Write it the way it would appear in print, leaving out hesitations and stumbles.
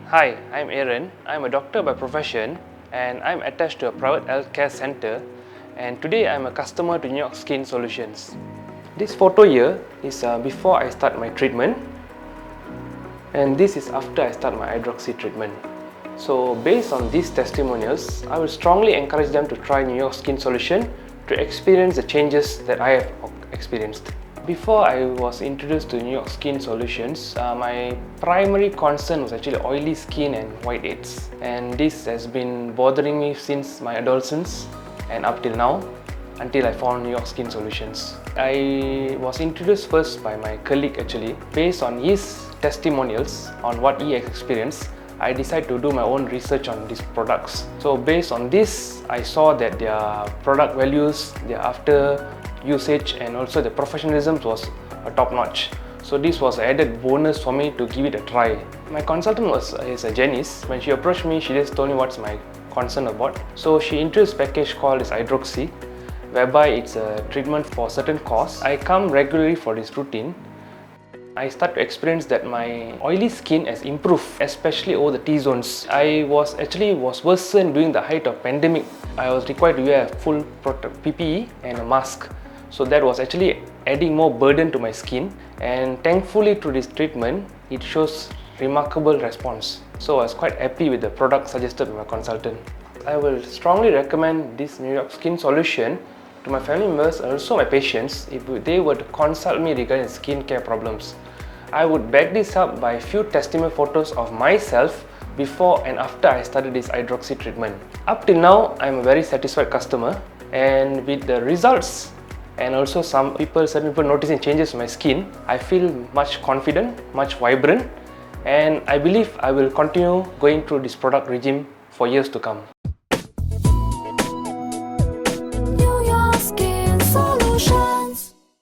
Hi, I'm Aaron. I'm a doctor by profession and I'm attached to a private healthcare center, and today I'm a customer to New York Skin Solutions. This photo here is before I start my treatment, and this is after I start my hydroxy treatment. So based on these testimonials, I will strongly encourage them to try New York Skin Solution to experience the changes that I have experienced. Before I was introduced to New York Skin Solutions, my primary concern was actually oily skin and whiteheads, and this has been bothering me since my adolescence and up till now, until I found New York Skin Solutions. I was introduced first by my colleague actually. Based on his testimonials on what he experienced, I decided to do my own research on these products. So based on this, I saw that their product values, their after usage and also the professionalism was a top-notch. So this was an added bonus for me to give it a try. My consultant is a Janice. When she approached me, she just told me what's my concern about. So she introduced a package called as hydroxy, whereby it's a treatment for certain cause. I come regularly for this routine. I start to experience that my oily skin has improved, especially over the T-zones. I was worsened during the height of pandemic. I was required to wear a full PPE and a mask. So that was actually adding more burden to my skin, and thankfully through this treatment, it shows remarkable response. So I was quite happy with the product suggested by my consultant. I will strongly recommend this New York Skin Solution to my family members and also my patients if they were to consult me regarding skincare problems. I would back this up by a few testimonial photos of myself before and after I started this hydroxy treatment. Up till now, I'm a very satisfied customer, and with the results and also certain people noticing changes in my skin, I feel much confident, much vibrant, and I believe I will continue going through this product regime for years to come.